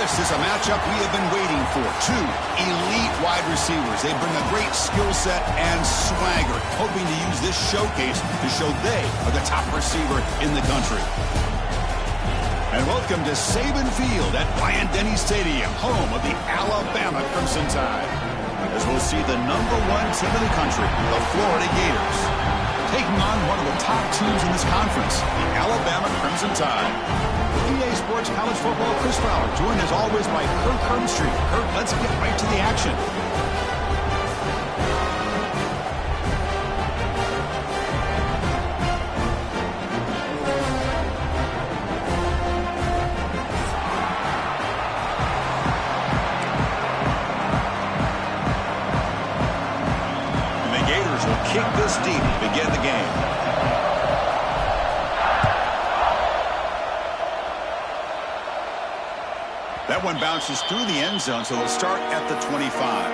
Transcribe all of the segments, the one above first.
This is a matchup we have been waiting for. Two elite wide receivers. They bring a great skill set and swagger, hoping to use this showcase to show they are the top receiver in the country. And welcome to Saban Field at Bryant-Denny Stadium, home of the Alabama Crimson Tide. As we'll see the #1 team in the country, the Florida Gators, taking on one of the top teams in this conference, the Alabama Crimson Tide. EA Sports College Football, Chris Fowler, joined as always by Kirk Herbstreit. Kirk, let's get right to the action. And the Gators will kick this deep to begin the game. That one bounces through the end zone, so they'll start at the 25.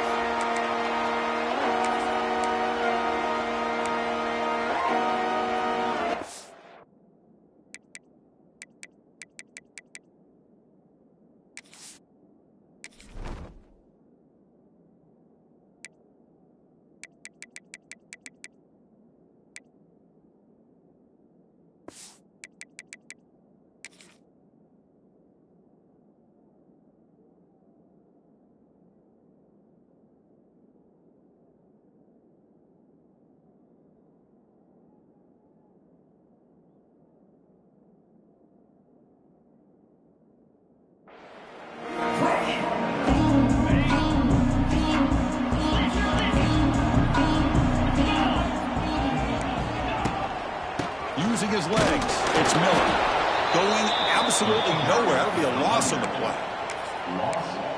Using his legs, it's Miller. Going absolutely nowhere. That'll be a loss on the play.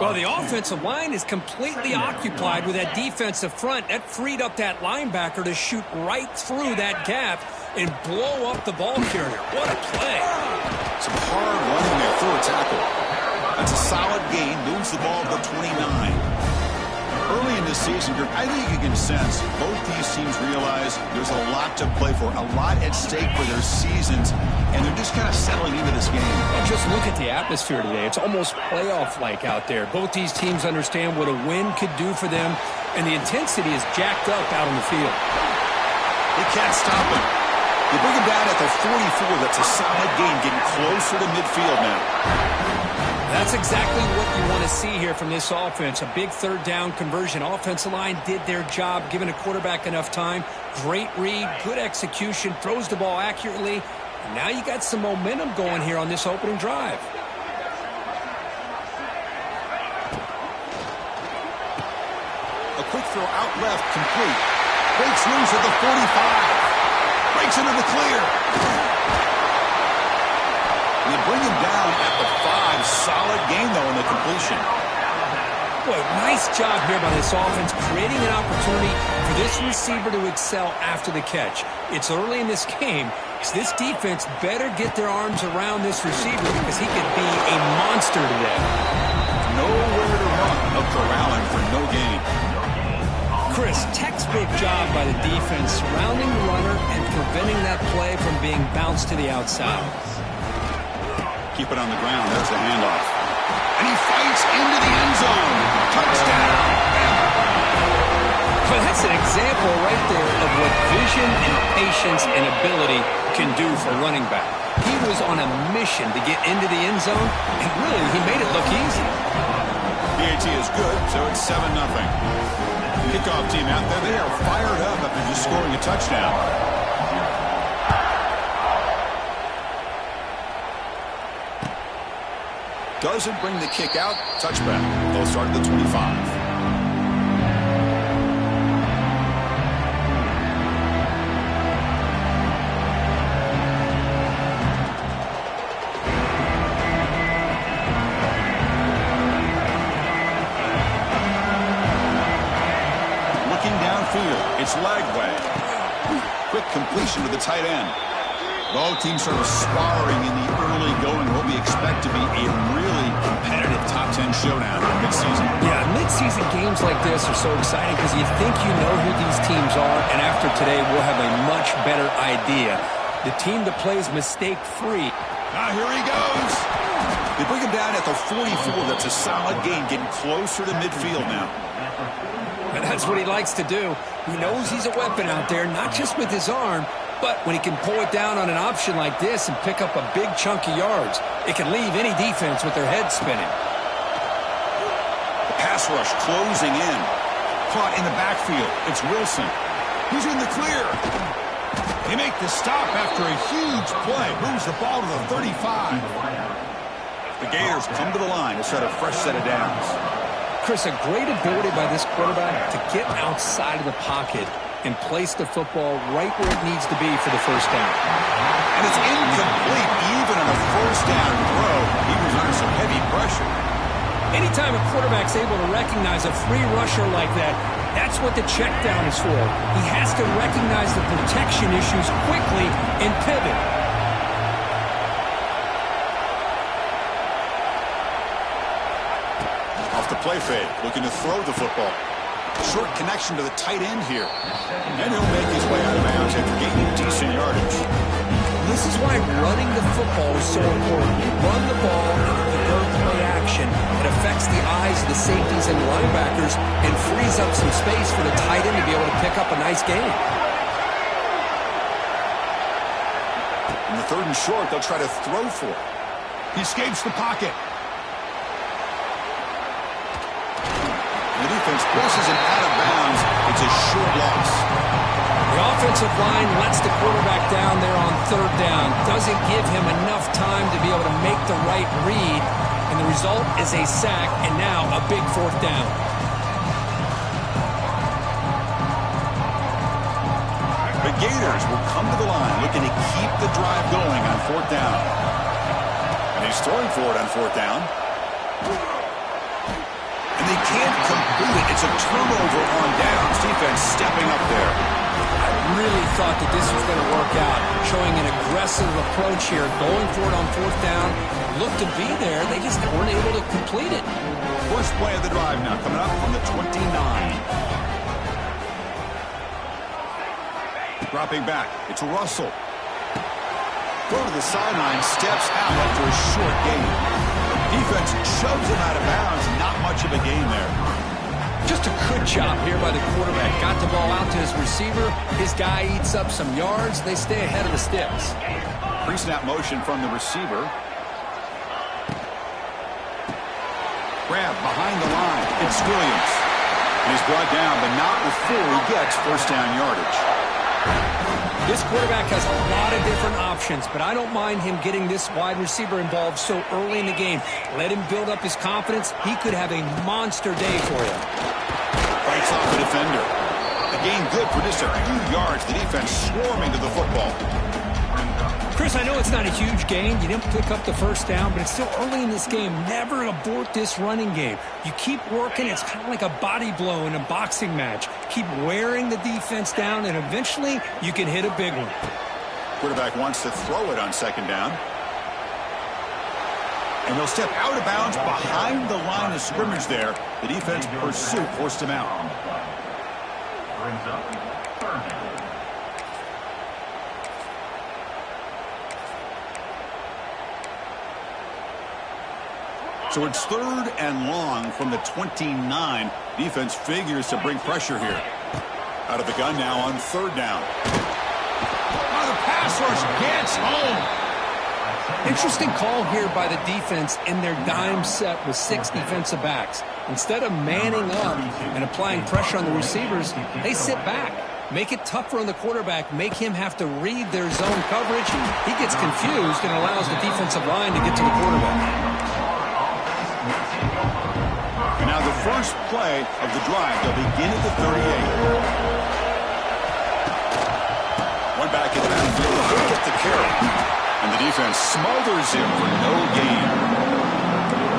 Well, the offensive line is completely occupied with that defensive front. That freed up that linebacker to shoot right through that gap and blow up the ball carrier. What a play. Some hard running there through a tackle. That's a solid gain. Moves the ball to the 29. Early in this season, I think you can sense both these teams realize there's a lot to play for, a lot at stake for their seasons, and they're just kind of settling into this game. Well, just look at the atmosphere today. It's almost playoff-like out there. Both these teams understand what a win could do for them, and the intensity is jacked up out on the field. They can't stop him. They bring him down at the 44. That's a solid gain, getting closer to midfield now. That's exactly what you want to see here from this offense. A big third down conversion. Offensive line did their job, giving a quarterback enough time. Great read, good execution, throws the ball accurately. And now you got some momentum going here on this opening drive. A quick throw out left, complete. Breaks loose at the 45. Breaks into the clear. And they bring him down at the 5. Solid gain, though, in the completion. Boy, nice job here by this offense, creating an opportunity for this receiver to excel after the catch. It's early in this game, so this defense better get their arms around this receiver because he could be a monster today. Nowhere to run. Up corralling for no gain. Chris, textbook job by the defense, surrounding the runner and preventing that play from being bounced to the outside. Keep it on the ground. There's the handoff. And he fights into the end zone. Touchdown. Well, that's an example right there of what vision and patience and ability can do for a running back. He was on a mission to get into the end zone, and really, he made it look easy. PAT is good, so it's 7-0. Kickoff team out there. They are fired up after just scoring a touchdown. Doesn't bring the kick out. Touchback. They'll start at the 25. Looking downfield. It's Lagway. Quick completion to the tight end. Both teams sort of sparring in the early going. What we expect to be a really competitive top 10 showdown in midseason. Yeah, midseason games like this are so exciting because you think you know who these teams are, and after today we'll have a much better idea. The team that plays mistake-free. Now here he goes. They bring him down at the 44. That's a solid gain, getting closer to midfield now. And that's what he likes to do. He knows he's a weapon out there, not just with his arm, but when he can pull it down on an option like this and pick up a big chunk of yards, it can leave any defense with their head spinning. The pass rush closing in. Caught in the backfield. It's Wilson. He's in the clear. They make the stop after a huge play. Moves the ball to the 35. The Gators come to the line to set a fresh set of downs. Chris, a great ability by this quarterback to get outside of the pocket and place the football right where it needs to be for the first down. And it's incomplete even on a first down throw. He was under some heavy pressure. Anytime a quarterback's able to recognize a free rusher like that, that's what the check down is for. He has to recognize the protection issues quickly and pivot. Off the play fake, looking to throw the football. Short connection to the tight end here. And he'll make his way out of bounds after gaining decent yardage. This is why running the football is so important. You run the ball into the go play action. It affects the eyes of the safeties and linebackers and frees up some space for the tight end to be able to pick up a nice gain. In the third and short, they'll try to throw for it. He escapes the pocket. The defense pushes him out of bounds. It's a short loss. The offensive line lets the quarterback down there on third down. Doesn't give him enough time to be able to make the right read. And the result is a sack and now a big fourth down. The Gators will come to the line looking to keep the drive going on fourth down. And he's throwing for it on fourth down. And they can't complete it. It's a turnover on downs. Defense stepping up there. I really thought that this was going to work out. Showing an aggressive approach here. Going for it on fourth down. Looked to be there. They just weren't able to complete it. First play of the drive now coming up from the 29. Dropping back. It's Russell. Go to the sideline. Steps out after a short gain. Defense shoves him out of bounds. Not much of a gain there. Just a good job here by the quarterback. Got the ball out to his receiver. His guy eats up some yards. They stay ahead of the sticks. Pre-snap motion from the receiver. Grab behind the line. It's Williams. And he's brought down, but not before he gets first down yardage. This quarterback has a lot of different options, but I don't mind him getting this wide receiver involved so early in the game. Let him build up his confidence. He could have a monster day for you. Fights off the defender. A gain good for just a few yards. The defense swarming to the football. Chris, I know it's not a huge gain. You didn't pick up the first down, but it's still early in this game. Never abort this running game. You keep working. It's kind of like a body blow in a boxing match. Keep wearing the defense down, and eventually you can hit a big one. Quarterback wants to throw it on second down. And he'll step out of bounds behind the line of scrimmage there. The defense pursuit forced him out. So it's third and long from the 29. Defense figures to bring pressure here. Out of the gun now on third down. Oh, the pass rush gets home. Interesting call here by the defense in their dime set with 6 defensive backs. Instead of manning up and applying pressure on the receivers, they sit back. Make it tougher on the quarterback. Make him have to read their zone coverage. He gets confused and allows the defensive line to get to the quarterback. And now the first play of the drive. They'll begin at the 38. One back in the backfield. He'll get the carry. And the defense smothers him for no gain.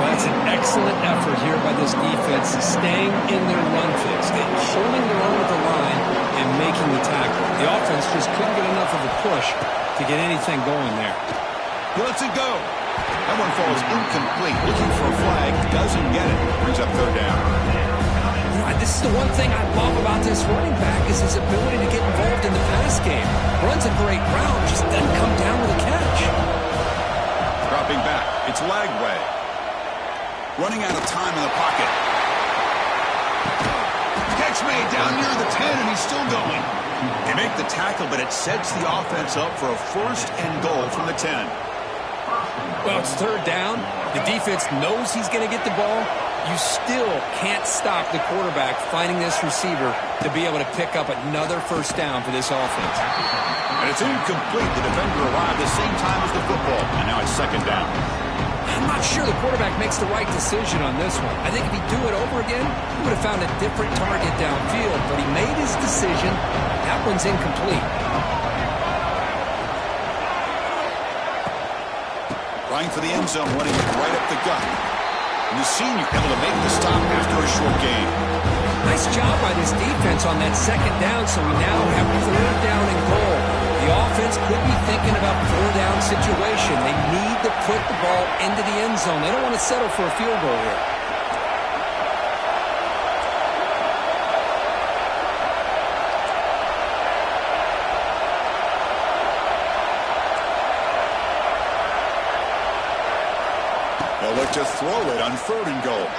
Well, that's an excellent effort here by this defense, staying in their run fix and holding their own at the line and making the tackle. The offense just couldn't get enough of a push to get anything going there. He lets it go. That one falls incomplete. Looking for a flag. Doesn't get it. Brings up third down. This is the one thing I love about this running back is his ability to get involved in the pass game. Runs a great route, just doesn't come down with a catch. Dropping back. It's It's Lagway. Running out of time in the pocket. Catch made down near the 10, and he's still going. They make the tackle, but it sets the offense up for a 1st and goal from the 10. Well, it's 3rd down. The defense knows he's going to get the ball. You still can't stop the quarterback finding this receiver to be able to pick up another 1st down for this offense. And it's incomplete. The defender arrived the same time as the football, and now it's 2nd down. I'm not sure the quarterback makes the right decision on this one. I think if he'd do it over again, he would have found a different target downfield, but he made his decision. That one's incomplete. Trying for the end zone, running it right up the gut. And the senior able to make the stop after a short gain. Nice job by this defense on that 2nd down, so we now have 3rd down and goal. The offense could be thinking about 4th-down situation. They need to put the ball into the end zone. They don't want to settle for a field goal here. They'll look to throw it on 3rd and goal.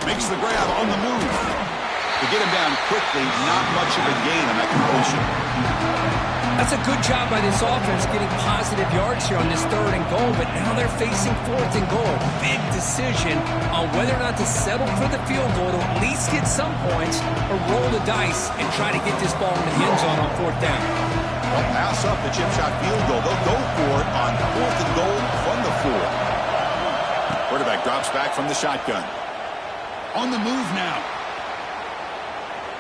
Makes the grab on the move. To get him down quickly, not much of a gain on that completion. That's a good job by this offense getting positive yards here on this 3rd and goal, but now they're facing 4th and goal. Big decision on whether or not to settle for the field goal to at least get some points or roll the dice and try to get this ball into the end zone on 4th down. They'll pass up the chip shot field goal. They'll go for it on 4th and goal from the 4. Quarterback drops back from the shotgun. On the move now.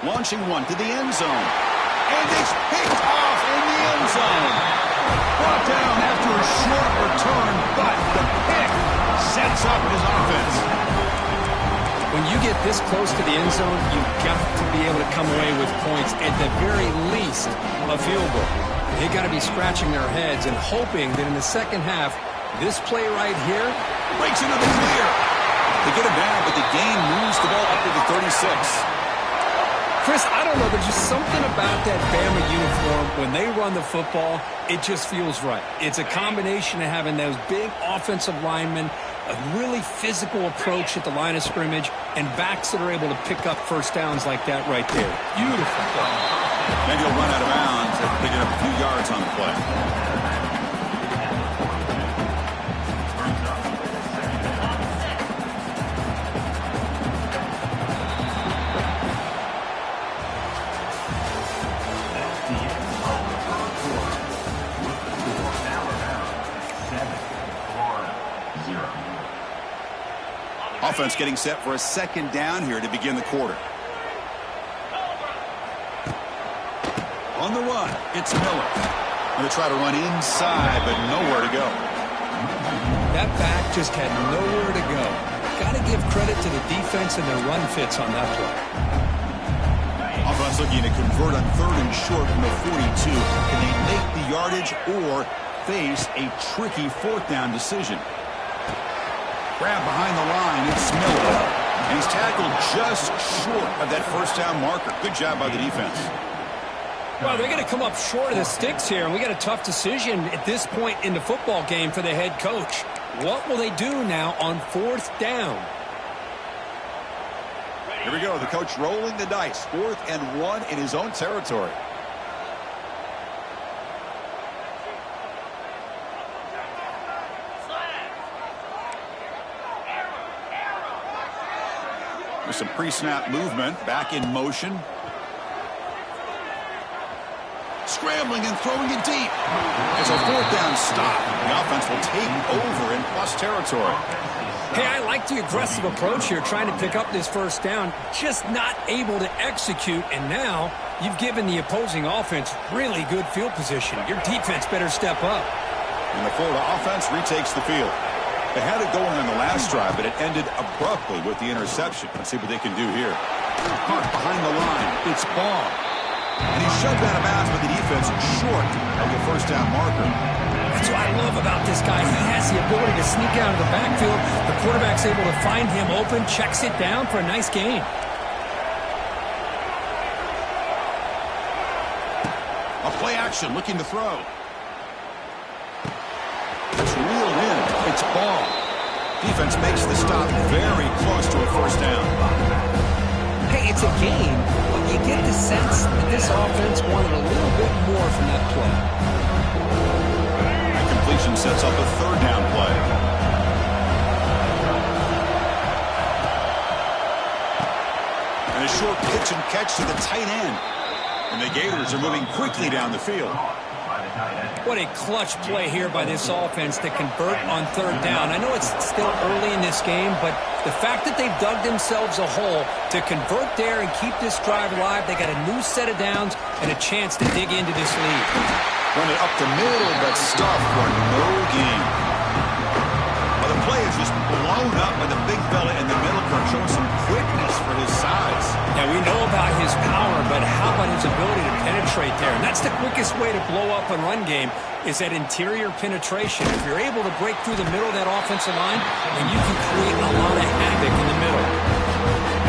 Launching one to the end zone. And it's picked off in the end zone. Brought down after a short return, but the pick sets up his offense. When you get this close to the end zone, you've got to be able to come away with points, at the very least, a field goal. They've got to be scratching their heads and hoping that in the 2nd half, this play right here breaks into the clear. They get him down, but the gain moves the ball up to the 36. Chris, I don't know. There's just something about that Bama uniform. When they run the football, it just feels right. It's a combination of having those big offensive linemen, a really physical approach at the line of scrimmage, and backs that are able to pick up 1st downs like that right there. Beautiful. Maybe he'll run out of bounds after picking up a few yards on the play. Offense getting set for a 2nd down here to begin the quarter. On the run, it's Miller. Going to try to run inside, but nowhere to go. That back just had nowhere to go. Got to give credit to the defense and their run fits on that play. Offense looking to convert on 3rd and short from the 42. Can they make the yardage or face a tricky 4th down decision? Grab behind the line, it's Miller. And he's tackled just short of that 1st down marker. Good job by the defense. Well, they're going to come up short of the sticks here, and we got a tough decision at this point in the football game for the head coach. What will they do now on 4th down? Here we go, the coach rolling the dice. 4th and 1 in his own territory. With some pre-snap movement, back in motion. Scrambling and throwing it deep. It's a 4th down stop. The offense will take over in plus territory. Hey, I like the aggressive approach here, trying to pick up this 1st down, just not able to execute, and now you've given the opposing offense really good field position. Your defense better step up. And the Florida offense retakes the field. They had it going on the last drive, but it ended abruptly with the interception. Let's see what they can do here. Caught behind the line. It's Ball. And he's shoved out of bounds with the defense short of the 1st down marker. That's what I love about this guy. He has the ability to sneak out of the backfield. The quarterback's able to find him open, checks it down for a nice gain. A play action looking to throw. It's reeled in. It's Ball. Defense makes the stop very close to a first down. Hey, it's a game, but you get the sense that this offense wanted a little bit more from that play. That completion sets up a third down play. And a short pitch and catch to the tight end. And the Gators are moving quickly down the field. What a clutch play here by this offense to convert on third down. I know it's still early in this game, but the fact that they've dug themselves a hole to convert there and keep this drive alive, they got a new set of downs and a chance to dig into this lead. Run it up the middle, but stuffed for no gain. Well, the play is just blown up by the big fella in the middle, showing some quickness for his size. Now, we know about his power, but how about his ability to penetrate there? And that's the quickest way to blow up a run game, is that interior penetration. If you're able to break through the middle of that offensive line, then you can create a lot of havoc in the middle.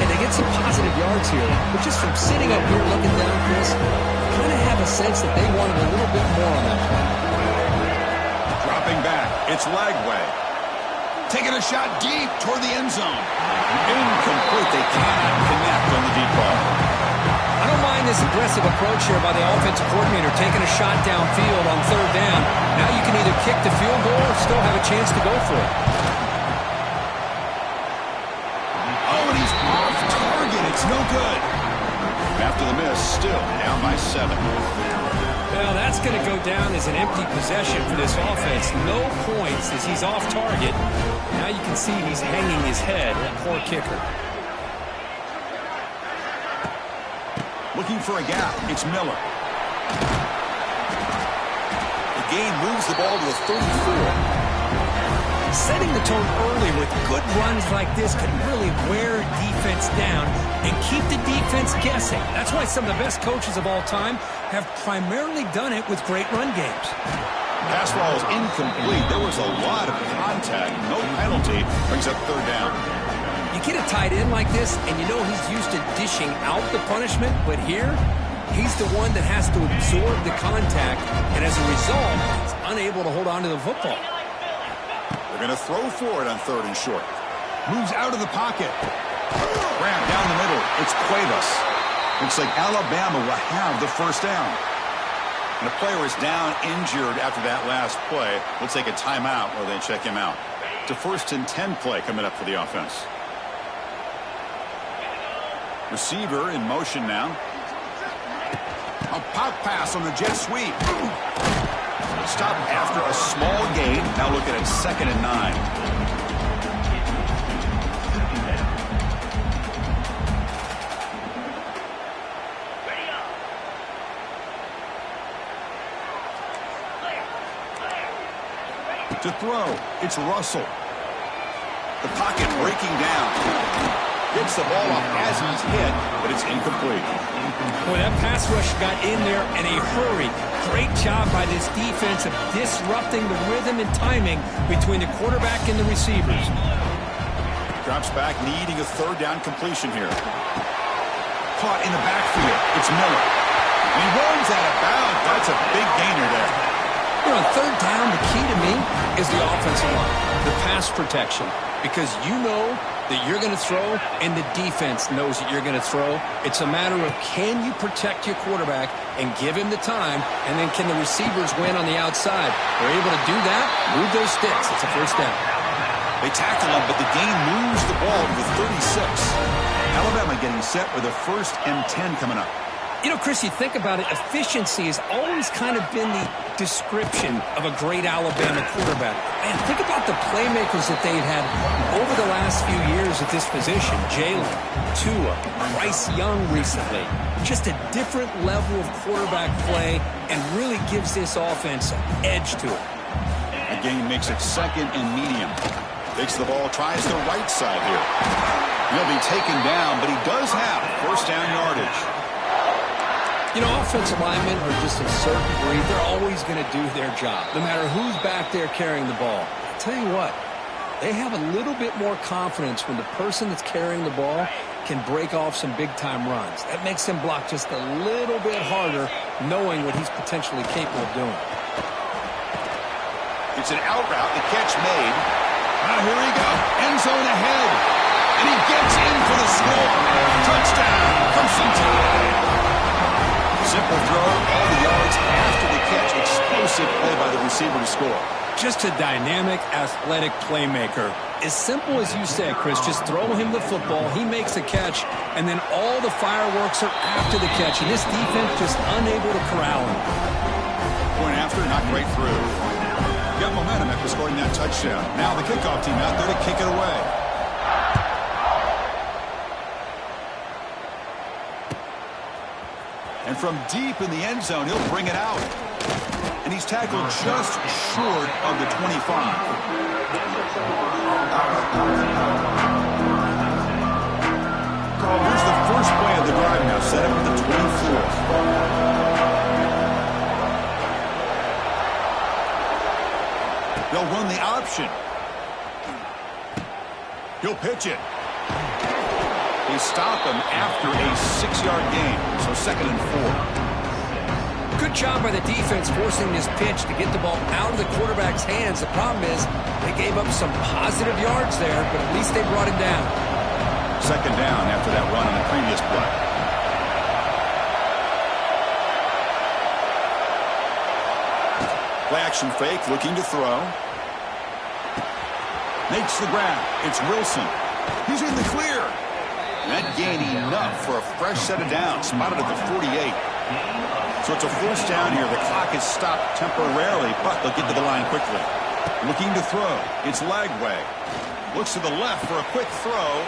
And they get some positive yards here, but just from sitting up here looking down, Chris, I kind of have a sense that they wanted a little bit more on that play. Dropping back, it's Lagway. Taking a shot deep toward the end zone. Incomplete. They cannot connect on the deep ball. I don't mind this aggressive approach here by the offensive coordinator, taking a shot downfield on third down. Now you can either kick the field goal or still have a chance to go for it. Oh, and he's off target. It's no good. After the miss, still down by 7. Well, that's going to go down as an empty possession for this offense. No points as he's off target. Now you can see he's hanging his head. That poor kicker. Looking for a gap. It's Miller. The gain moves the ball to the 34. Setting the tone early with good runs like this can really wear defense down and keep the defense guessing. That's why some of the best coaches of all time have primarily done it with great run games. Pass ball is incomplete. There was a lot of contact. No penalty. Brings up third down. You get a tight end like this, and you know he's used to dishing out the punishment, but here, he's the one that has to absorb the contact, and as a result, he's unable to hold on to the football. They're going to throw for it on third and short. Moves out of the pocket. Grab down the middle. It's Cuevas. Looks like Alabama will have the first down. And the player is down injured after that last play. We'll take a timeout while they check him out. It's a 1st and 10 play coming up for the offense. Receiver in motion now. A pop pass on the jet sweep. Stop after a small gain. Now looking at 2nd and 9. To throw, it's Russell. The pocket breaking down. Gets the ball off as he's hit, but it's incomplete. Boy, that pass rush got in there in a hurry. Great job by this defense of disrupting the rhythm and timing between the quarterback and the receivers. Drops back, needing a third down completion here. Caught in the backfield. It's Miller. And he runs out of bounds. That's a big gainer there. You know, on third down, the key to me is the offensive line, the pass protection, because you know that you're going to throw and the defense knows that you're going to throw. It's a matter of can you protect your quarterback and give him the time, and then can the receivers win on the outside? They're able to do that, move those sticks. It's a first down. They tackle him, but the gain moves the ball to the 36. Alabama getting set with a 1st and 10 coming up. You know, Chris, you think about it, efficiency has always kind of been the description of a great Alabama quarterback. And think about the playmakers that they've had over the last few years at this position. Jalen, Tua, Bryce Young recently. Just a different level of quarterback play and really gives this offense an edge to it. The gain makes it 2nd and medium. Takes the ball, tries the right side here. He'll be taken down, but he does have 1st down yardage. You know, offensive linemen are just a certain breed. They're always going to do their job, no matter who's back there carrying the ball. I'll tell you what, they have a little bit more confidence when the person that's carrying the ball can break off some big-time runs. That makes him block just a little bit harder, knowing what he's potentially capable of doing. It's an out route, the catch made. Here we go. End zone ahead. And he gets in for the score. Touchdown. Crimson Tide. Simple throw. All the yards after the catch. Explosive play by the receiver to score. Just a dynamic, athletic playmaker. As simple as you said, Chris, just throw him the football, he makes a catch, and then all the fireworks are after the catch, and this defense just unable to corral him. Point after, knocked right through. Got momentum after scoring that touchdown. Now the kickoff team out there to kick it away. And from deep in the end zone, he'll bring it out. And he's tackled just short of the 25. Here's the first play of the drive now, set up at the 24. They'll run the option. He'll pitch it. They stop him after a 6-yard gain, so 2nd and 4. Good job by the defense forcing this pitch to get the ball out of the quarterback's hands. The problem is they gave up some positive yards there, but at least they brought him down. 2nd down after that run on the previous play. Play action fake, looking to throw. Makes the grab. It's Wilson. He's in the clear. That gained enough for a fresh set of downs, spotted at the 48. So it's a first down here. The clock is stopped temporarily, but they'll get to the line quickly. Looking to throw. It's Lagway. Looks to the left for a quick throw.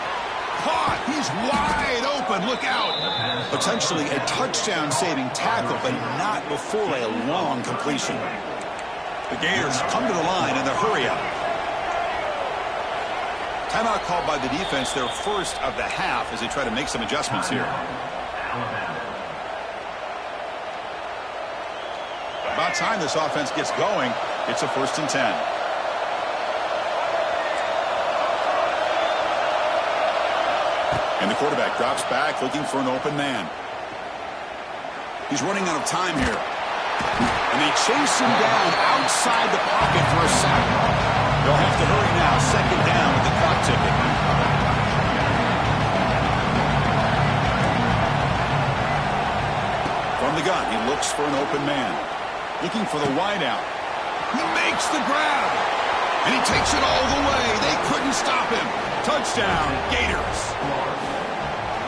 Caught. He's wide open. Look out. Potentially a touchdown-saving tackle, but not before a long completion. The Gators come to the line in the hurry-up. Timeout called by the defense, their first of the half, as they try to make some adjustments here. About time this offense gets going. It's a 1st and 10. And the quarterback drops back, looking for an open man. He's running out of time here. And they chase him down outside the pocket for a sack. They'll have to hurry now. 2nd down with the clock ticking. From the gun, he looks for an open man. Looking for the wideout. He makes the grab. And he takes it all the way. They couldn't stop him. Touchdown, Gators.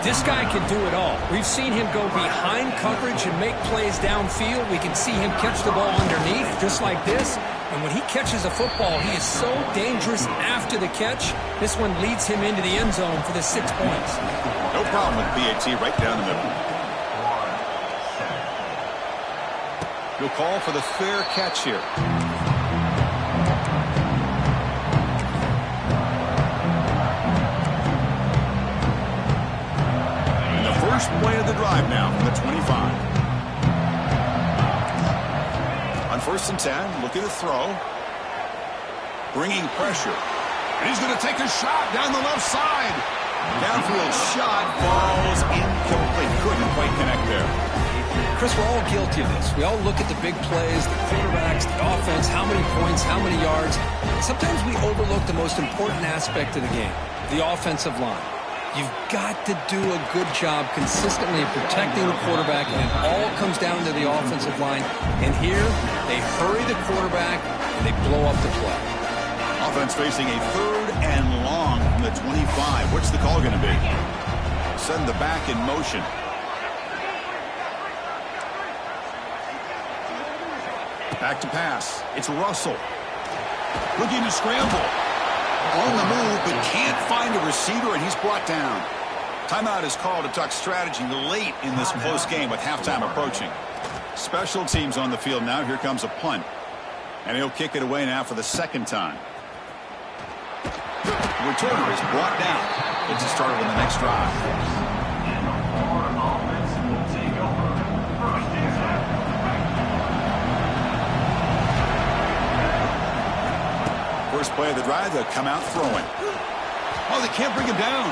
This guy can do it all. We've seen him go behind coverage and make plays downfield. We can see him catch the ball underneath, just like this. And when he catches a football, he is so dangerous after the catch. This one leads him into the end zone for the 6 points. No problem with PAT right down the middle. He'll call for the fair catch here. And the first play of the drive now from the 25. On 1st and 10, looking to throw. Bringing pressure. And he's going to take a shot down the left side. Downfield shot falls incomplete. Couldn't quite connect there. Chris, we're all guilty of this. We all look at the big plays, the quarterbacks, the offense, how many points, how many yards. And sometimes we overlook the most important aspect of the game, the offensive line. You've got to do a good job consistently protecting the quarterback, and it all comes down to the offensive line. And here, they hurry the quarterback, and they blow up the play. Offense facing a 3rd and long from the 25. What's the call going to be? Send the back in motion. Back to pass. It's Russell. Looking to scramble. On the move, but can't find a receiver, and he's brought down. Timeout is called to talk strategy late in this close game with halftime approaching. Special teams on the field now. Here comes a punt. And he'll kick it away now for the 2nd time. The returner is brought down. It's a start on the next drive. First play of the drive, they'll come out throwing. Oh, they can't bring him down.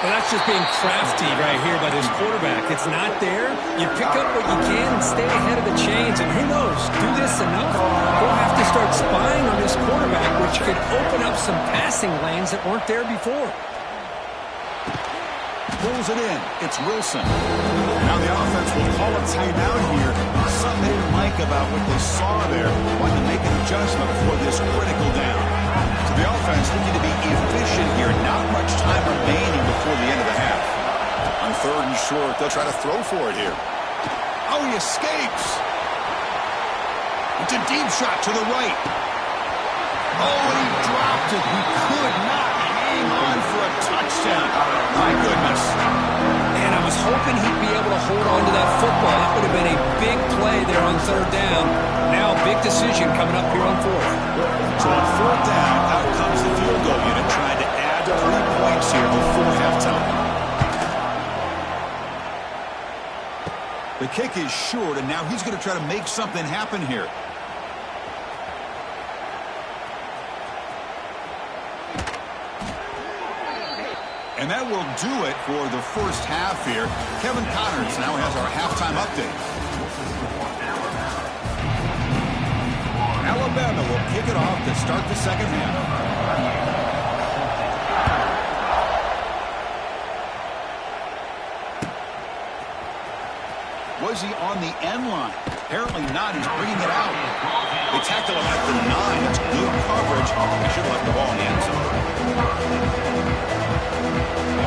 Well, that's just being crafty right here by this quarterback. It's not there. You pick up what you can and stay ahead of the chains. And who knows, do this enough, we'll have to start spying on this quarterback, which could open up some passing lanes that weren't there before. Pulls it in. It's Wilson. Now the offense will call a timeout here. Something they didn't like about what they saw there. Wanting to make an adjustment before this critical down. So the offense looking to be efficient here. Not much time remaining before the end of the half. On third and short, they'll try to throw for it here. Oh, he escapes. It's a deep shot to the right. Oh, and he dropped it. He could not hang on for a touchdown. My goodness. And I was hoping he'd be able to hold on to that football. That would have been a big play there on third down. Now, big decision coming up here on fourth. So on fourth down, out comes the field goal unit trying to add 3 points here before halftime. The kick is short, and now he's going to try to make something happen here. And that will do it for the first half here. Kevin Connors now has our halftime update. Alabama will kick it off to start the second half. Was he on the end line? Apparently not. He's bringing it out. They tackle him at the 9. That's good coverage. They should have left the ball in the end zone.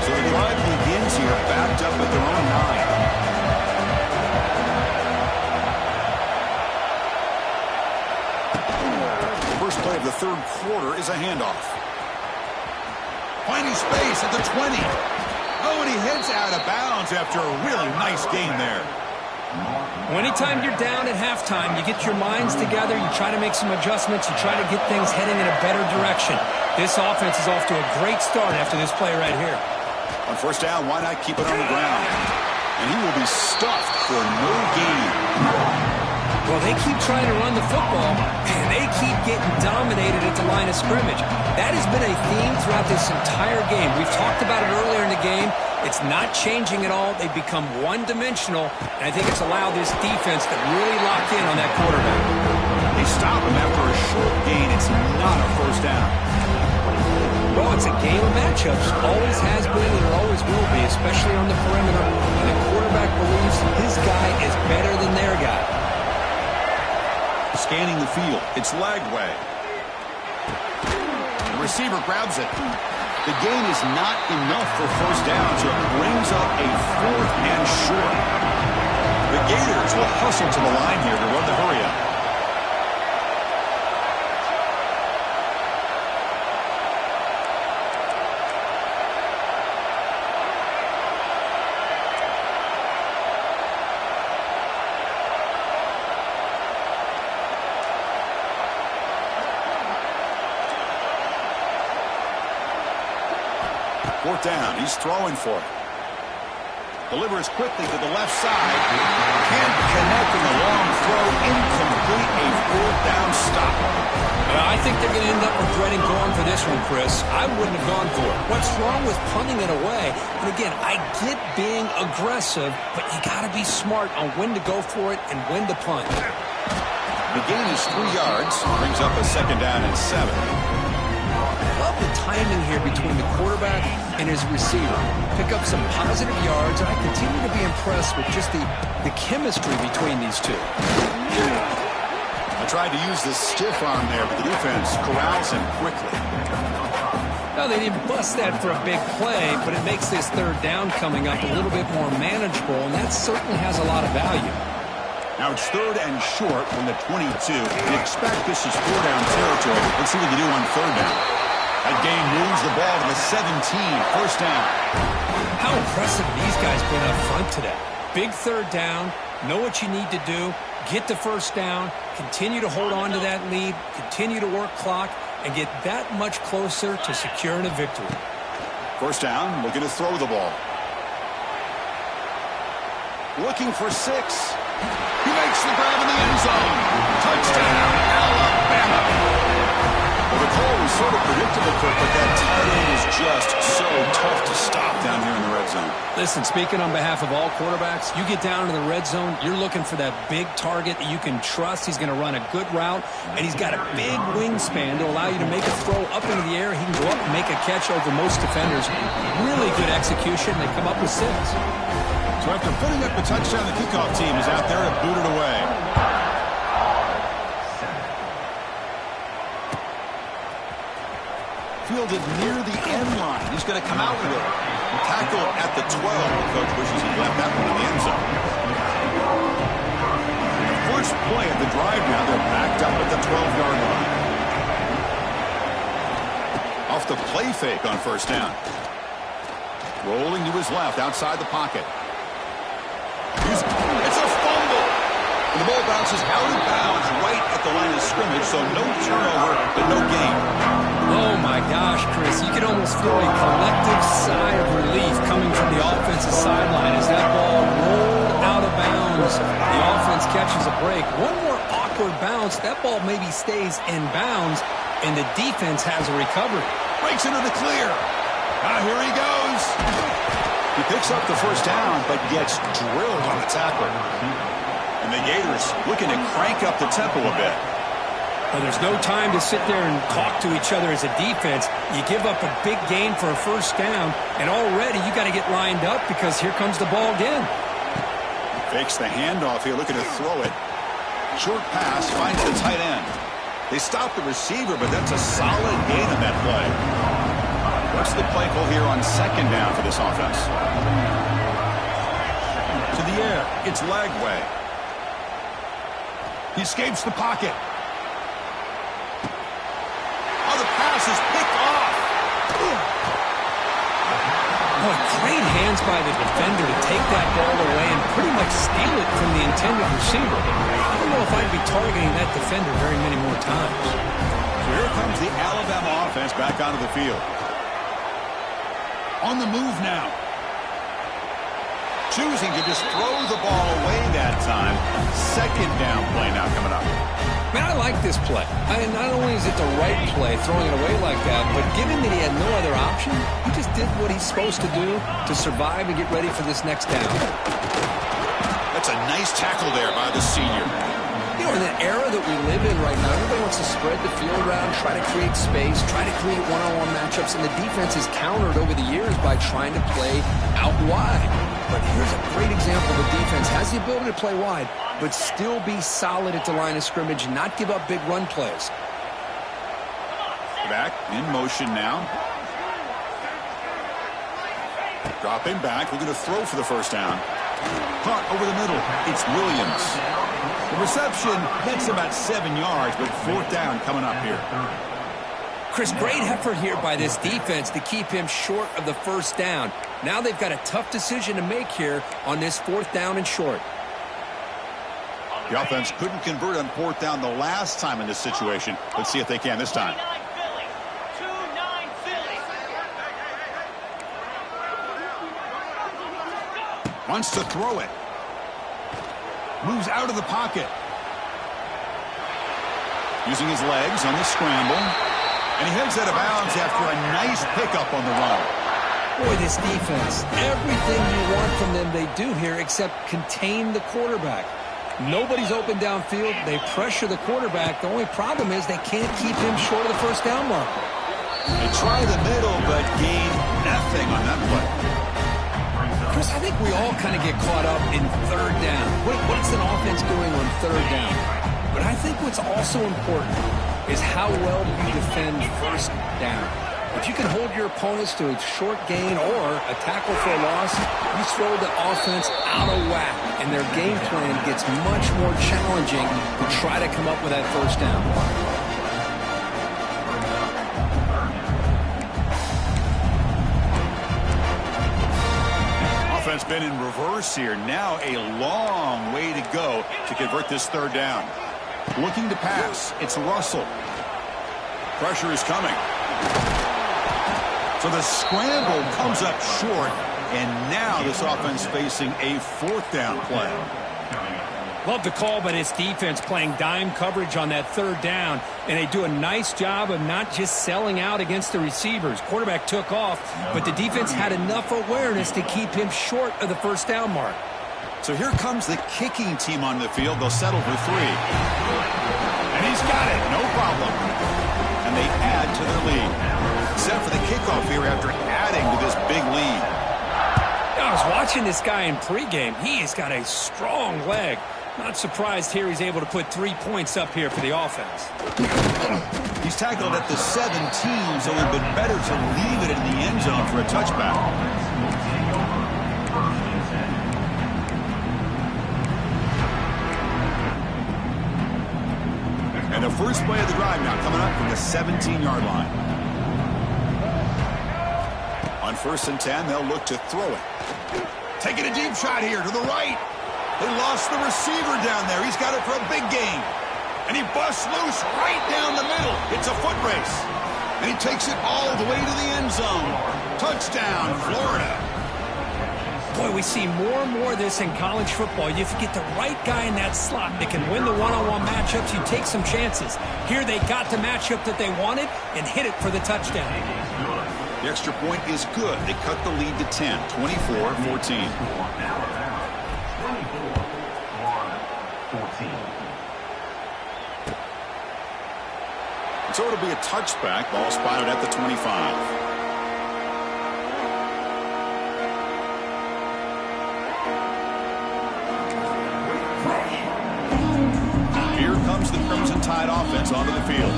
So the drive begins here, backed up at their own 9. The first play of the third quarter is a handoff. Finding space at the 20. Oh, and he heads out of bounds after a really nice gain there. Well, anytime you're down at halftime, you get your minds together, you try to make some adjustments, you try to get things heading in a better direction. This offense is off to a great start after this play right here. On first down, why not keep it on the ground? And he will be stuffed for no gain. Well, they keep trying to run the football, and they keep getting dominated at the line of scrimmage. That has been a theme throughout this entire game. We've talked about it earlier in the game. It's not changing at all. They've become one-dimensional, and I think it's allowed this defense to really lock in on that quarterback. They stop him after a short gain. It's not a first down. Well, it's a game of matchups. Always has been and it always will be, especially on the perimeter. And the quarterback believes his guy is better than their guy. Scanning the field. It's Lagway. The receiver grabs it. The gain is not enough for first down, so it brings up a fourth and short. The Gators will hustle to the line here to run the hurry-up. Fourth down. He's throwing for it. Delivers quickly to the left side. Can't connect in the long throw. Incomplete. A fourth down stop. I think they're going to end up regretting going for this one, Chris. I wouldn't have gone for it. What's wrong with punting it away? And again, I get being aggressive, but you got to be smart on when to go for it and when to punt. The gain is 3 yards. Brings up a second down and 7. Love the timing here between the quarterback and his receiver. Pick up some positive yards, and I continue to be impressed with just the chemistry between these two. I tried to use the stiff arm there, but the defense corrals him quickly. Now, they didn't bust that for a big play, but it makes this third down coming up a little bit more manageable, and that certainly has a lot of value. Now it's third and short from the 22. You expect this is 4-down territory. Let's see what they do on third down. That gain moves the ball to the 17, first down. How impressive these guys been up front today. Big third down, know what you need to do, get the first down, continue to hold on to that lead, continue to work clock, and get that much closer to securing a victory. First down, looking to throw the ball. Looking for 6. He makes the grab in the end zone. Touchdown, Alabama. Well, the call was sort of predictable, Kirk, but that tight end is just so tough to stop down here in the red zone. Listen, speaking on behalf of all quarterbacks, you get down to the red zone, you're looking for that big target that you can trust. He's going to run a good route, and he's got a big wingspan to allow you to make a throw up into the air. He can go up and make a catch over most defenders. Really good execution. They come up with 6. So after putting up the touchdown, the kickoff team is out there to boot it away. Fielded near the end line. He's going to come out with it. Tackle at the 12. The coach wishes he left that one in the end zone. The first play of the drive now, they're backed up at the 12-yard line. Off the play fake on first down. Rolling to his left outside the pocket. It's a fumble. And the ball bounces out of bounds right at the line of scrimmage, so no turnover, but no gain. Oh, my gosh, Chris. You can almost feel a collective sigh of relief coming from the offensive sideline as that ball rolled out of bounds. The offense catches a break. One more awkward bounce. That ball maybe stays in bounds, and the defense has a recovery. Breaks into the clear. Here he goes. He picks up the first down, but gets drilled on the tackler. And the Gators looking to crank up the tempo a bit. Well, there's no time to sit there and talk to each other as a defense. You give up a big gain for a first down, and already you got to get lined up because here comes the ball again. Fakes the handoff here, looking to throw it. Short pass, finds the tight end. They stop the receiver, but that's a solid gain on that play. What's the play call here on second down for this offense? To the air, it's Lagway. He escapes the pocket. Oh, the pass is picked off. Boy, great hands by the defender to take that ball away and pretty much steal it from the intended receiver. I don't know if I'd be targeting that defender very many more times. So here comes the Alabama offense back onto the field. On the move now. Choosing to just throw the ball away that time. Second down play now coming up. Man, I like this play. Not only is it the right play, throwing it away like that, but given that he had no other option, he just did what he's supposed to do to survive and get ready for this next down. That's a nice tackle there by the senior. You know, in the era that we live in right now, everybody wants to spread the field around, try to create space, try to create one-on-one matchups, and the defense is countered over the years by trying to play out wide. But here's a great example. The defense has the ability to play wide, but still be solid at the line of scrimmage and not give up big run plays. Back in motion now. Dropping back, looking to throw for the first down. Caught over the middle. It's Williams. The reception, that's about 7 yards, but fourth down coming up here. Chris, great effort here by this defense to keep him short of the first down. Now they've got a tough decision to make here on this fourth down and short. The offense couldn't convert on fourth down the last time in this situation. Let's see if they can this time. Wants to throw it. Moves out of the pocket. Using his legs on the scramble. And he heads out of bounds after a nice pickup on the run. Boy, this defense, everything you want from them they do here except contain the quarterback. Nobody's open downfield. They pressure the quarterback. The only problem is they can't keep him short of the first down marker. They try the middle, but gain nothing on that play. Chris, I think we all kind of get caught up in third down. What's an offense doing on third down? But I think what's also important is how well you defend first down. If you can hold your opponents to a short gain or a tackle for a loss, you throw the offense out of whack, and their game plan gets much more challenging to try to come up with that first down. Offense been in reverse here. Now a long way to go to convert this third down. Looking to pass. It's Russell. Pressure is coming. So the scramble comes up short, and now this offense facing a fourth down play. Love the call by this defense, playing dime coverage on that third down, and they do a nice job of not just selling out against the receivers. Quarterback took off, but the defense had enough awareness to keep him short of the first down mark. So here comes the kicking team on the field. They'll settle for 3. And he's got it, no problem. And they add to their lead. Set for the kickoff here after adding to this big lead. I was watching this guy in pregame. He has got a strong leg. Not surprised here he's able to put 3 points up here for the offense. He's tackled at the 17, so it would have been better to leave it in the end zone for a touchback. And the first play of the drive now coming up from the 17-yard line. On 1st and 10, they'll look to throw it. Taking a deep shot here to the right. They lost the receiver down there. He's got it for a big gain. And he busts loose right down the middle. It's a foot race. And he takes it all the way to the end zone. Touchdown, Florida. Boy, we see more and more of this in college football. If you get the right guy in that slot that can win the one-on-one matchups, you take some chances. Here they got the matchup that they wanted and hit it for the touchdown. The extra point is good. They cut the lead to 10, 24-14. So it'll be a touchback. Ball spotted at the 25. Here comes the Crimson Tide offense onto the field.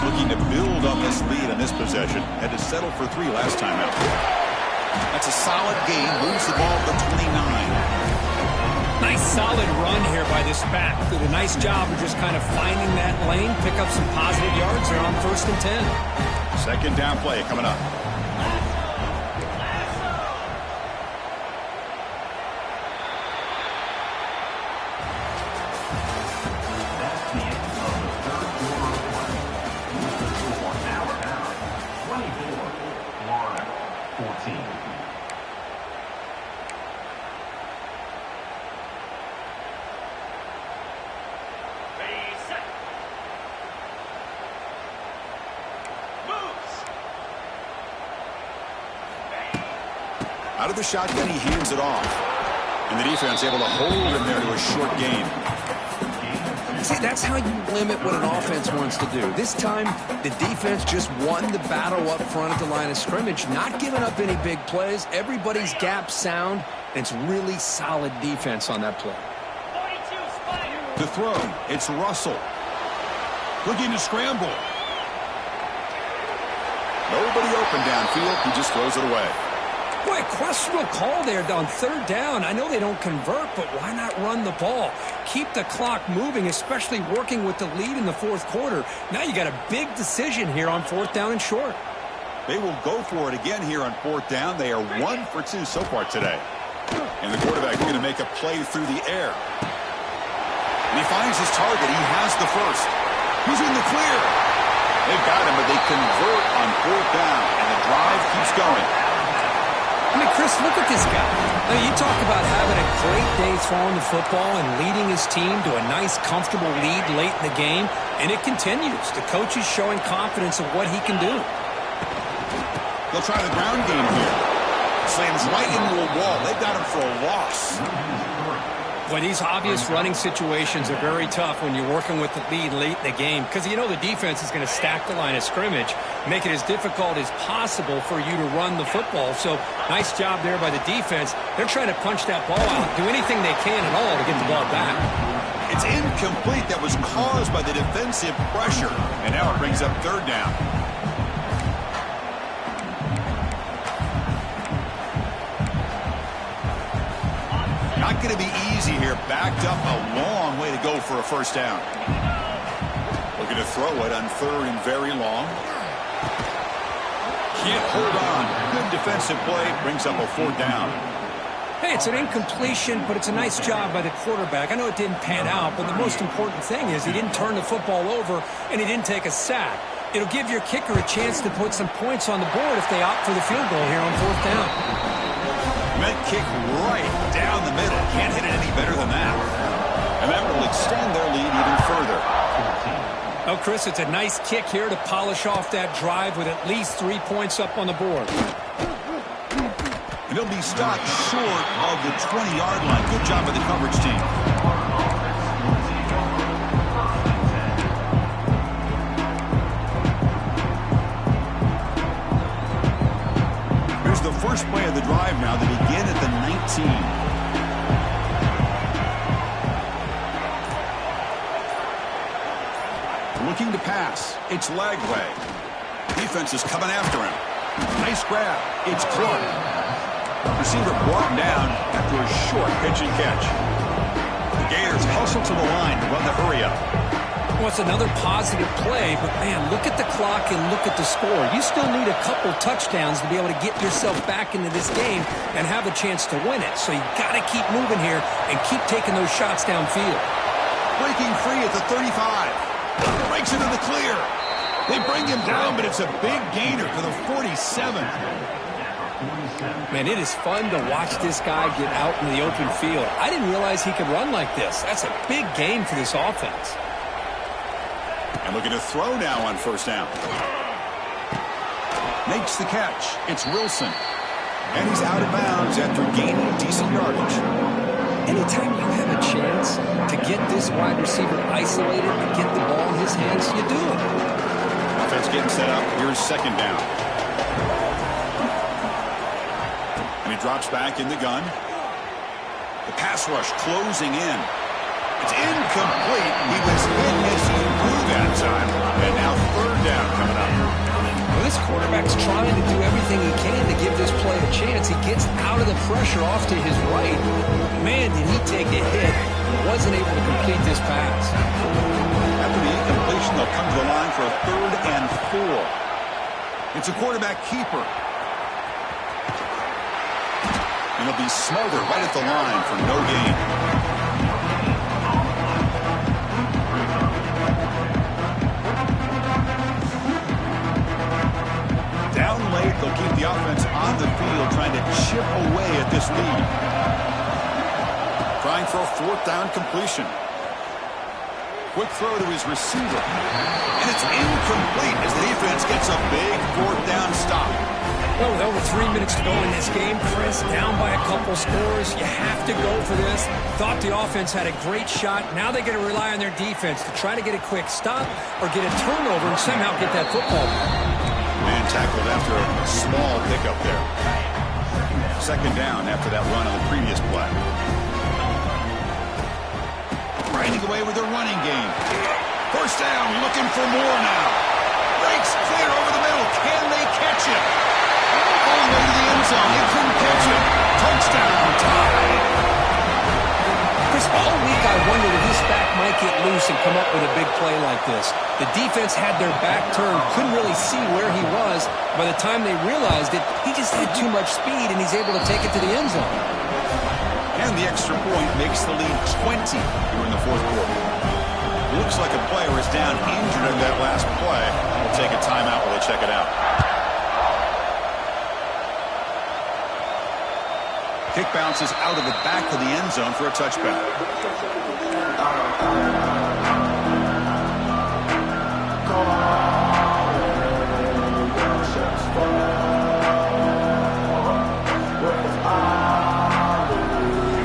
Looking to build on this lead in this possession. Had to settle for 3 last time out. That's a solid gain. Moves the ball to the 29. Nice solid run here by this back. Did a nice job of just kind of finding that lane, pick up some positive yards there on 1st and 10. Second down play coming up. Out of the shotgun, he hands it off. And the defense able to hold him there to a short gain. See, that's how you limit what an offense wants to do. This time, the defense just won the battle up front at the line of scrimmage, not giving up any big plays. Everybody's gap sound, and it's really solid defense on that play. The throw, it's Russell. Looking to scramble. Nobody open downfield. He just throws it away. Boy, a questionable call there on 3rd down. I know they don't convert, but why not run the ball? Keep the clock moving, especially working with the lead in the 4th quarter. Now you got a big decision here on 4th down and short. They will go for it again here on 4th down. They are 1 for 2 so far today. And the quarterback is going to make a play through the air. And he finds his target. He has the first. He's in the clear. They've got him, but they convert on 4th down, and the drive keeps going. I mean, Chris, look at this guy. I mean, you talk about having a great day throwing the football and leading his team to a nice, comfortable lead late in the game, and it continues. The coach is showing confidence of what he can do. They'll try the ground game here. Slams right into a wall. They've got him for a loss. Well, these obvious running situations are very tough when you're working with the lead late in the game because you know the defense is going to stack the line of scrimmage, make it as difficult as possible for you to run the football. So nice job there by the defense. They're trying to punch that ball out, do anything they can at all to get the ball back. It's incomplete. That was caused by the defensive pressure. And now it brings up 3rd down. Not going to be easy here. Backed up a long way to go for a 1st down. Looking to throw it on 3rd and very long. Can't hold on. Good defensive play. Brings up a 4th down. Hey, it's an incompletion, but it's a nice job by the quarterback. I know it didn't pan out, but the most important thing is he didn't turn the football over and he didn't take a sack. It'll give your kicker a chance to put some points on the board if they opt for the field goal here on 4th down. Met kick right down the middle. Can't hit it any better than that. Well, Chris, it's a nice kick here to polish off that drive with at least 3 points up on the board. And he'll be stopped short of the 20-yard line. Good job by the coverage team. Here's the first play of the drive now. They begin at the 19. Looking to pass. It's Lagway. Defense is coming after him. Nice grab. It's Clark. Receiver brought down after a short pitch and catch. The Gators hustle to the line to run the hurry up. Well, it's another positive play, but man, look at the clock and look at the score. You still need a couple touchdowns to be able to get yourself back into this game and have a chance to win it. So you got to keep moving here and keep taking those shots downfield. Breaking free at the 35. Breaks into the clear. They bring him down, but it's a big gainer to the 47. Man, it is fun to watch this guy get out in the open field. I didn't realize he could run like this. That's a big gain for this offense. And looking to throw now on first down. Makes the catch. It's Wilson. And he's out of bounds after gaining decent yardage. Anytime you have a chance to get this wide receiver isolated and get the ball in his hands, you do it. Offense getting set up. Here's second down. And he drops back in the gun. The pass rush closing in. It's incomplete. He was hit as he blew that time. And now third down coming up. Well, this quarterback's trying to do everything he can to give this play a chance. He gets out of the pressure off to his right. Man, did he take a hit. Wasn't able to complete this pass. After the incompletion, they'll come to the line for a 3rd and 4. It's a quarterback keeper. And he'll be smothered right at the line for no gain. Down late, they'll keep the offense on the field, trying to chip away at this lead. Trying for a 4th down completion. Quick throw to his receiver. And it's incomplete as the defense gets a big 4th down stop. Well, with over 3 minutes to go in this game, Chris, down by a couple scores, you have to go for this. Thought the offense had a great shot. Now they got to rely on their defense to try to get a quick stop or get a turnover and somehow get that football. Man tackled after a small pickup there. Second down after that run on the previous play. Grinding away with their running game. First down, looking for more now. Breaks clear over the middle. Can they catch it? All the way to the end zone. They couldn't catch it. Touchdown, tie. Chris, all week I wondered if this back might get loose and come up with a big play like this. The defense had their back turned, couldn't really see where he was. By the time they realized it, he just had too much speed, and he's able to take it to the end zone. And the extra point makes the lead 20 here in the 4th quarter. Looks like a player is down injured in that last play. We'll take a timeout while they check it out. Kick bounces out of the back of the end zone for a touchback.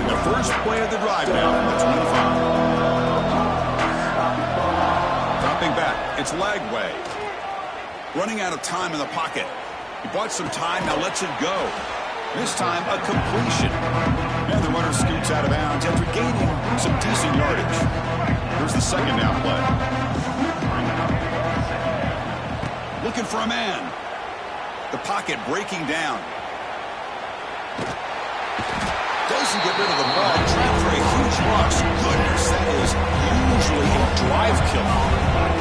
The first play of the drive now from the 25. Dropping back, it's Lagway. Running out of time in the pocket. He bought some time, now lets it go. This time, a completion. And the runner scoots out of bounds after gaining some decent yardage. Here's the second down play. Looking for a man. The pocket breaking down. Doesn't get rid of the ball. Trapped for a huge loss. Goodness, that is usually a drive killer.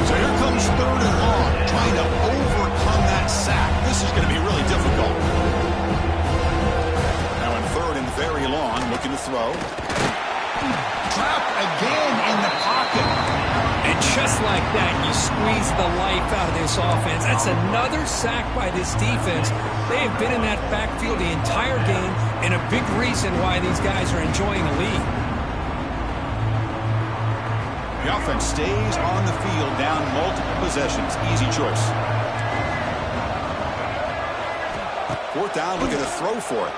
So here comes 3rd and long. Trying to overcome that sack. This is going to be really difficult. Very long, looking to throw. Trapped again in the pocket. And just like that, you squeeze the life out of this offense. That's another sack by this defense. They have been in that backfield the entire game, and a big reason why these guys are enjoying the lead. The The offense stays on the field, down multiple possessions. Easy choice. Fourth down, looking to throw for it.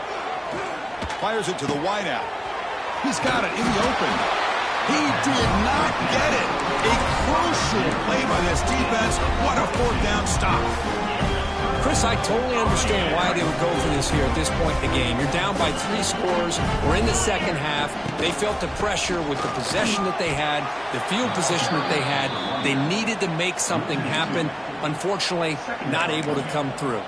Fires it to the wideout. He's got it in the open. He did not get it. A crucial play by this defense. What a fourth down stop. Chris, I totally understand why they would go for this here at this point in the game. You're down by 3 scores. We're in the second half. They felt the pressure with the possession that they had, the field position that they had. They needed to make something happen. Unfortunately, not able to come through.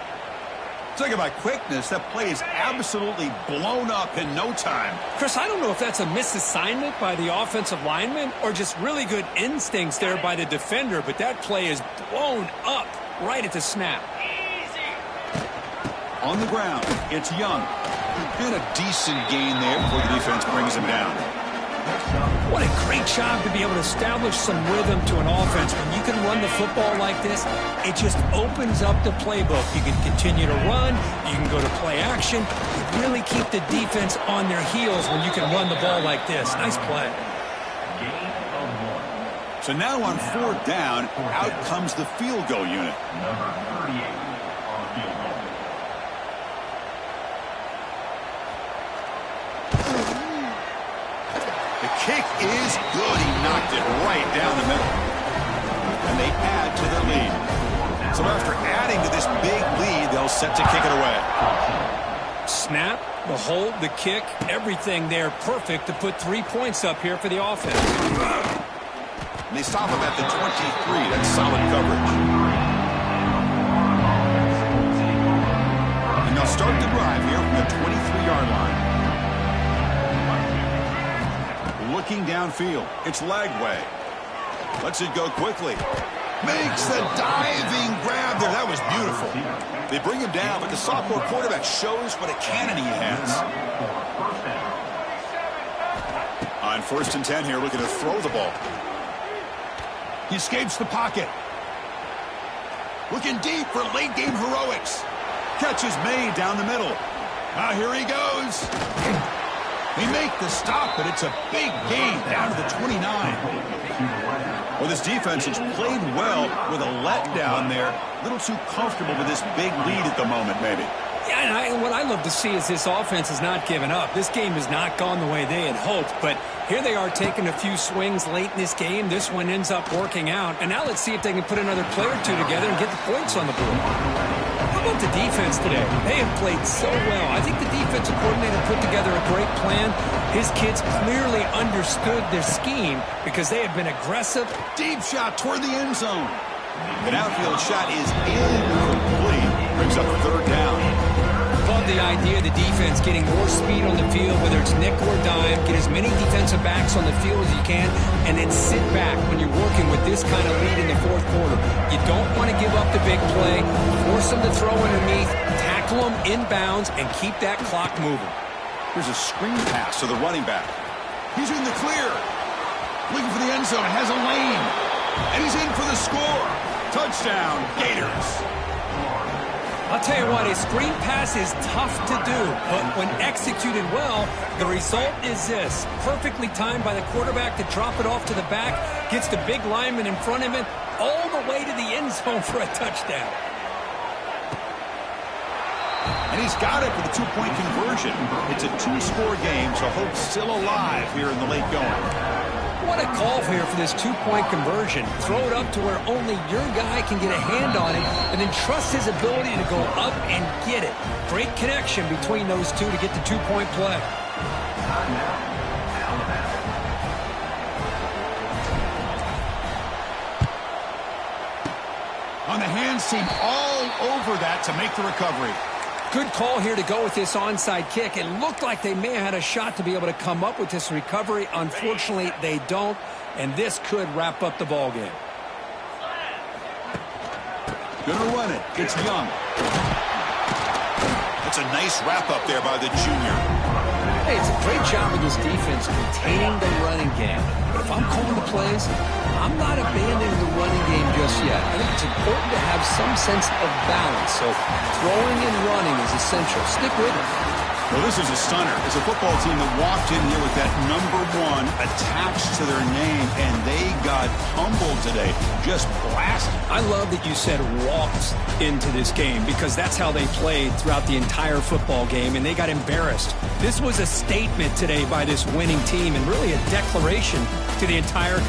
Talking about quickness, that play is absolutely blown up in no time. Chris, I don't know if that's a misassignment by the offensive lineman or just really good instincts there by the defender, but that play is blown up right at the snap. On the ground, it's Young. And a decent gain there before the defense brings him down. What a great job to be able to establish some rhythm to an offense. When you can run the football like this, it just opens up the playbook. You can continue to run. You can go to play action. You really keep the defense on their heels when you can run the ball like this. Nice play. So now on fourth down, out comes the field goal unit. Number 38 on the field goal. The kick is good. He knocked it right down the middle. And they add to their lead. So after adding to this big lead, they'll set to kick it away. Snap, the hold, the kick, everything there perfect to put 3 points up here for the offense. And they stop him at the 23. That's solid coverage. And they'll start the drive here from the 23-yard line. Looking downfield. It's Lagway. Lets it go quickly. Makes the diving grab there. That was beautiful. They bring him down, but the sophomore quarterback shows what a cannon he has. On 1st and 10 here, looking to throw the ball. He escapes the pocket. Looking deep for late-game heroics. Catch is made down the middle. Now here he goes. They make the stop, but it's a big gain down to the 29. Well, this defense has played well with a letdown there. A little too comfortable with this big lead at the moment, maybe. Yeah, and what I love to see is this offense has not given up. This game has not gone the way they had hoped, but here they are taking a few swings late in this game. This one ends up working out, and now let's see if they can put another play or two together and get the points on the board. How about the defense today? They have played so well. I think the defensive coordinator put together a great plan. His kids clearly understood their scheme because they have been aggressive. Deep shot toward the end zone. An outfield shot is incomplete. Brings up 3rd down. Love the idea of the defense getting more speed on the field, whether it's nickel or dime. Get as many defensive backs on the field as you can, and then sit back when you're working with this kind of lead in the 4th quarter. You don't want to give up the big play. Force them to throw underneath, tackle them inbounds, and keep that clock moving. Here's a screen pass to the running back. He's in the clear. Looking for the end zone. Has a lane. And he's in for the score. Touchdown, Gators. I'll tell you what, a screen pass is tough to do, but when executed well, the result is this. Perfectly timed by the quarterback to drop it off to the back, gets the big lineman in front of him, all the way to the end zone for a touchdown. And he's got it for the 2-point conversion. It's a 2-score game, so hope's still alive here in the late going. What a call here for this 2-point conversion. Throw it up to where only your guy can get a hand on it, and then trust his ability to go up and get it. Great connection between those two to get the 2-point play. On the hands team all over that to make the recovery. Good call here to go with this onside kick. It looked like they may have had a shot to be able to come up with this recovery. Unfortunately, they don't, and this could wrap up the ball game. Gonna run it. It's Young. That's a nice wrap-up there by the junior. Hey, it's a great job of this defense containing the running game. But if I'm calling the plays, I'm not abandoning the running game just yet. I think it's important to have some sense of balance. So throwing and running is essential. Stick with it. Well, this is a stunner. It's a football team that walked in here with that number 1 attached to their name, and they got humbled today. Just blasted. I love that you said walked into this game because that's how they played throughout the entire football game, and they got embarrassed. This was a statement today by this winning team and really a declaration to the entire